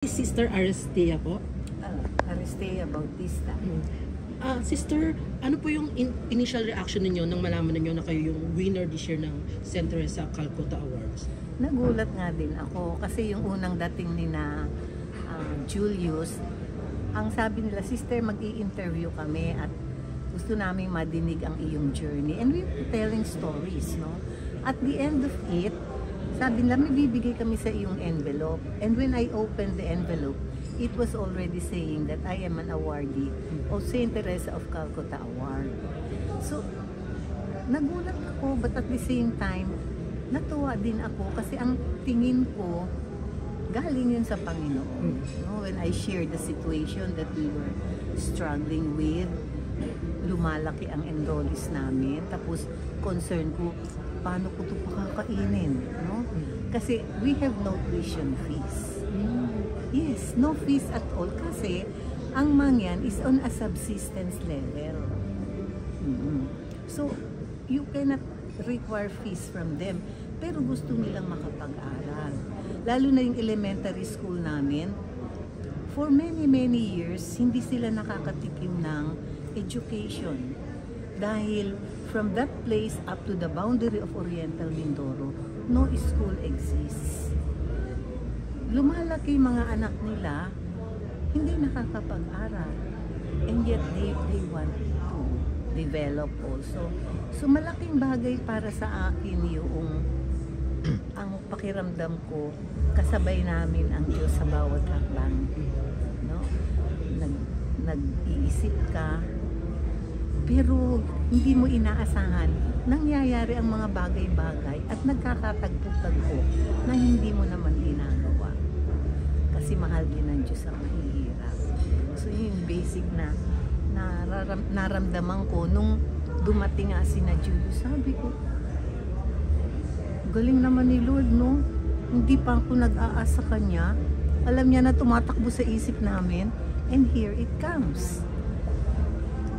Sister Aristea po. Aristea Bautista. Sister, ano po yung initial reaction ninyo nang malaman ninyo na kayo yung winner this year ng St. Teresa Calcutta Awards? Nagulat nga din ako kasi yung unang dating ni na Julius, ang sabi nila, sister, mag-i-interview kami at gusto namin madinig ang iyong journey. And we were telling stories, no? At the end of it, sabi nila, may bibigay kami sa iyong envelope. And when I opened the envelope, it was already saying that I am an awardee of St. Teresa of Calcutta Award. So, nagulat ako, but at the same time, natuwa din ako kasi ang tingin ko, galing yun sa Panginoon. No? When I shared the situation that we were struggling with, lumalaki ang enrollees namin, tapos concern ko, paano ko ito pakakainin? No? Kasi we have no tuition fees. Yes, no fees at all kasi ang mangyan is on a subsistence level. So, you cannot require fees from them pero gusto nilang makapag-aral. Lalo na yung elementary school namin, for many years, hindi sila nakakatikim ng education. Dahil from that place up to the boundary of Oriental Mindoro, no school exists. Lumalaki mga anak nila, hindi nakakapag-aral. And yet, they want to develop also. So, malaking bagay para sa akin yung ang pakiramdam ko, kasabay namin ang Diyos sa bawat hakbang. No? Nag-iisip ka, pero hindi mo inaasahan, nangyayari ang mga bagay-bagay at nagkakatagpo-tagpo na hindi mo naman ginagawa. Kasi mahal din ng Diyos ang mahihirap. So yun yung basic na naramdaman ko nung dumating nga si na Julius. Sabi ko, galing naman ni Lord, no? Hindi pa ako nag-aasa kanya. Alam niya na tumatakbo sa isip namin and here it comes.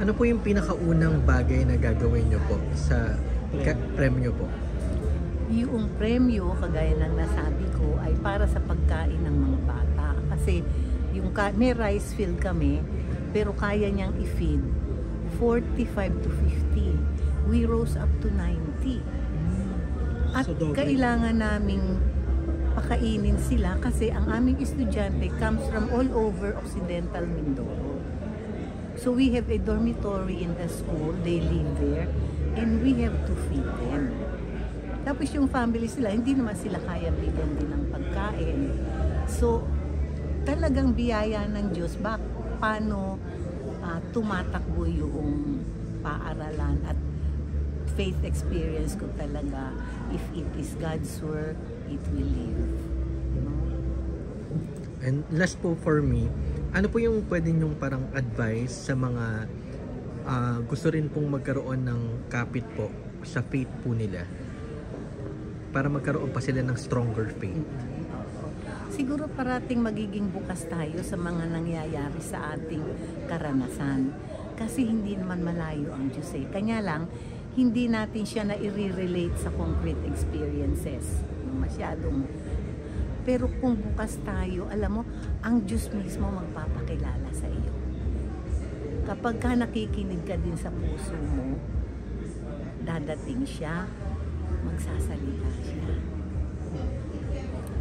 Ano po yung pinakaunang bagay na gagawin nyo po sa premyo po? Yung premyo, kagaya ng nasabi ko, ay para sa pagkain ng mga bata. Kasi may rice field kami, pero kaya niyang i-feed 45 to 50. We rose up to 90. At so, kailangan naming pakainin sila kasi ang aming estudyante comes from all over Occidental Mindoro. So we have a dormitory in the school, they live there, and we have to feed them. Tapos yung family sila, hindi naman sila kaya bigyan din ng pagkain. So, talagang biyaya ng Diyos, paano tumatakbo yung paaralan at faith experience ko talaga, if it is God's work, it will live. You know? And last po for me, ano po yung pwede nyong parang advice sa mga gusto rin pong magkaroon ng kapit po sa faith po nila para magkaroon pa sila ng stronger faith? Siguro parating magiging bukas tayo sa mga nangyayari sa ating karanasan. Kasi hindi naman malayo ang Diyos eh. Kanya lang, hindi natin siya na i-relate sa concrete experiences. Masyadong. Pero kung bukas tayo, alam mo, ang Diyos mismo magpapakilala sa iyo. Kapag ka nakikinig ka din sa puso mo, dadating siya, magsasalita siya.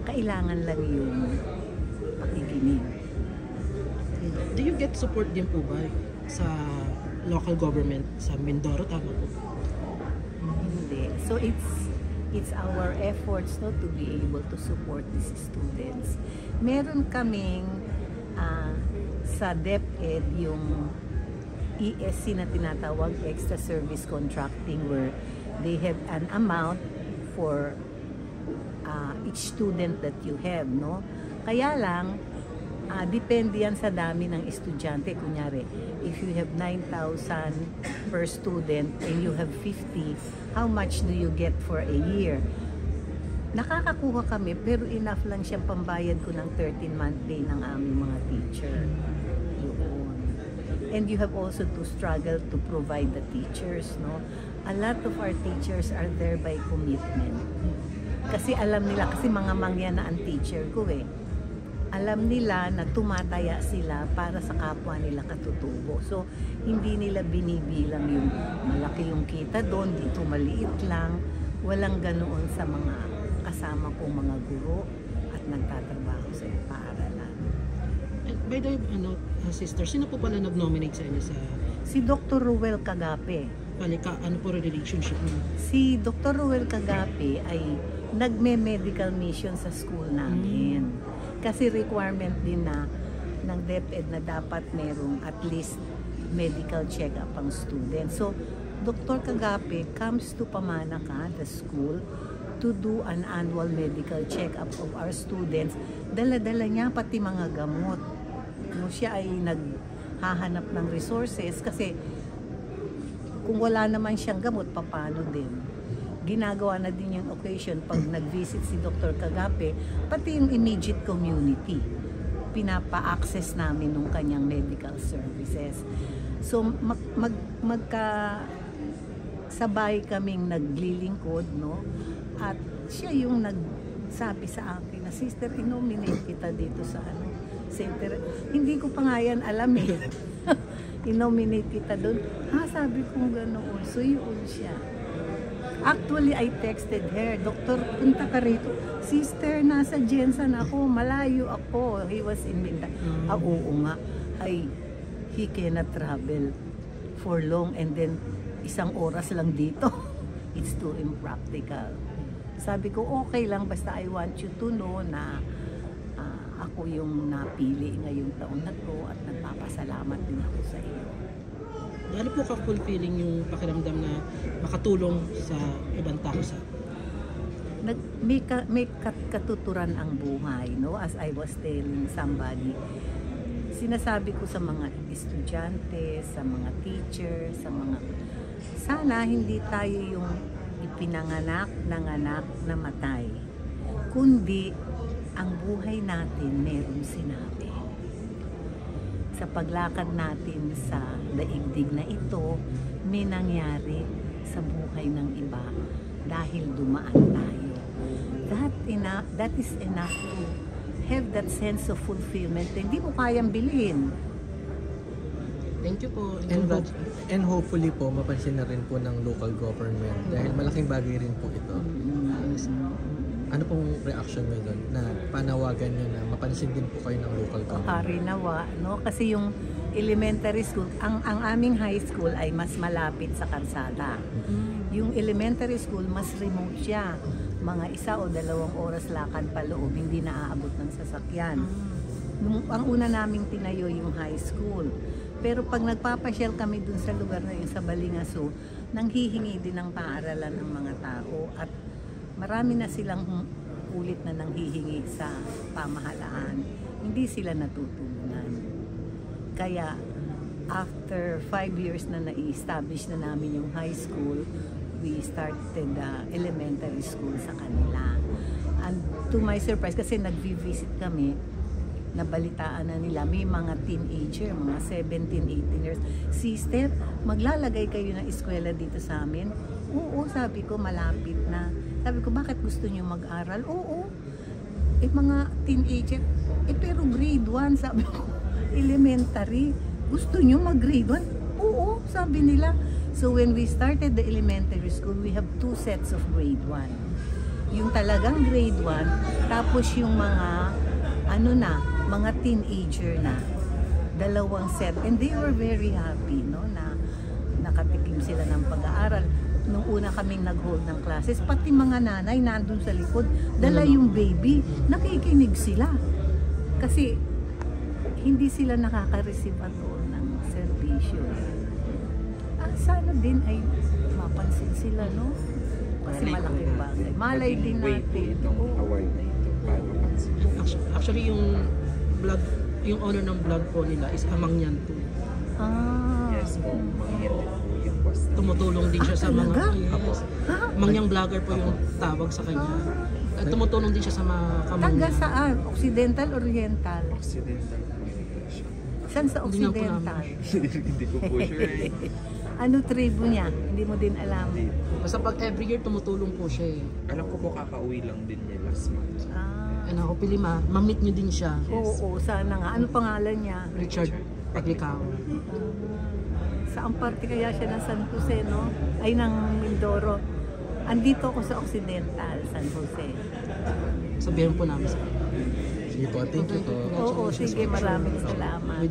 Kailangan lang yung pakikinig. Do you get support din po ba sa local government sa Mindoro? Tama po? Hindi. So it's our efforts to be able to support these students. Meron kaming sa DepEd yung ESC na tinatawag, Extra Service Contracting, where they have an amount for each student that you have, no? Kaya lang, depende yan sa dami ng estudyante. Kunyari, if you have 9,000 per student and you have 50, how much do you get for a year? Nakakakuha kami, pero enough lang siyang pambayad ko ng 13-month pay ng aming mga teacher. Yun. And you have also to struggle to provide the teachers, no? A lot of our teachers are there by commitment. Kasi alam nila, kasi mga mangyan na ang teacher ko eh. alam nila na tumataya sila para sa kapwa nila katutubo. So, hindi nila binibilang yung malaki yung kita doon, dito maliit lang. Walang ganoon sa mga kasama kong mga guro at nagtatrabaho sa paaralan. By the way, sister, sino po pala nag-nominate sa inyo sa Si Dr. Ruel Cagape. ano po relationship niyo? Si Dr. Ruel Cagape ay nagme-medical mission sa school namin. Kasi requirement din na ng DepEd na dapat merong at least medical check-up ang student. So, Dr. Cagape comes to Pamanaka, the school, to do an annual medical check-up of our students. Dala-dala niya pati mga gamot. No, siya ay naghahanap ng resources kasi kung wala naman siyang gamot, paano din? Ginagawa na din yung occasion pag nag-visit si Dr. Cagape, pati yung immediate community. Pinapa-access namin ng kanyang medical services. So, sabay kaming naglilingkod, no? At siya yung nagsabi sa akin na, "Sister, inominate kita dito sa center." Hindi ko pa nga yan alam eh. Inominate kita doon. Sabi ko ganoon. So, yun siya. Actually, I texted her, "Doktor, punta ka rito." "Sister, nasa Jensen ako, malayo ako." He was in Mindanao. Oo nga. He cannot travel for long and then 1 oras lang dito. It's too impractical. Sabi ko, okay lang, basta I want you to know na ako yung napili ngayong taon na to at nagpapasalamat din ako sa iyo. Ano po ka-fulfilling yung pakiramdam na makatulong sa ibang tao sa may katuturan ang buhay, no? As I was telling somebody, sinasabi ko sa mga estudyante, sa mga teachers, sana hindi tayo yung ipinanganak, nanganak, namatay, kundi ang buhay natin merong sinabi. Sa paglakad natin sa daigdig na ito, may nangyari sa buhay ng iba dahil dumaan tayo. That is enough to have that sense of fulfillment. Hindi mo kayang bilhin. Thank you po. And hopefully po, mapansin na rin po ng local government dahil malaking bagay rin po ito. Ano pong reaction mo doon na panawagan nyo na mapansin din po kayo ng local government? Harinawa, no? Kasi yung elementary school, ang aming high school ay mas malapit sa kalsada. Yung elementary school, mas remote siya. Mga 1 o 2 oras lakad pa loob, hindi naaabot ng sasakyan. Ang una naming tinayo yung high school. Pero pag nagpapasyal kami dun sa lugar na yun, sa Balingaso, nanghihingi din ng paaralan ng mga tao at marami na silang ulit na nanghihingi sa pamahalaan. Hindi sila natutulungan. Kaya, after 5 years na na-establish na namin yung high school, we started elementary school sa kanila. And to my surprise, kasi nag-visit kami, nabalitaan na nila, may mga teenager, mga 17, 18 years. "Sister, maglalagay kayo ng eskwela dito sa amin?" "Oo," sabi ko, "malapit na." Sabi ko, "Bakit gusto niyo mag-aral?" "Oo." Mga teenager, pero grade 1, sabi ko, elementary. "Gusto niyo mag-grade 1?" "Oo," sabi nila. So when we started the elementary school, we have 2 sets of grade 1. Yung talagang grade 1, tapos yung mga mga teenager na, 2 set. And they were very happy, no, na nakatikim sila ng pag-aaral. Nung una kaming nag-hold ng classes, pati mga nanay nandun sa likod, dala yung baby, nakikinig sila. Kasi hindi sila nakaka-receive at all ng servisyo. Sana din ay mapansin sila, no? Kasi malaking bagay. Malay din natin. Actually, yung owner ng vlog po nila is Amangyan po. Yes po, Mangyan po yung boss. Tumutulong din siya sa mga... Talaga? Mangyang vlogger po yung tawag sa kanya. At tumutulong din siya sa mga kamangyan. Taga saan? Occidental, Oriental? Occidental communication. Saan sa Hindi na po Occidental? Hindi ko po sure. Ano tribo niya? Hindi mo din alam. Basta pag every year tumutulong po siya eh. Alam ko po kakauwi lang din niya last month. And hopefully ma-meet nyo din siya. Oo, sana nga. Ano pangalan niya? Richard Paglicao. Saan parte kaya siya ng San Jose, no? Ay, ng Mindoro. Andito ako sa Occidental, San Jose. Sabihin po namin sa kanya. Sige po, thank you po. Oo, sige, maraming salamat.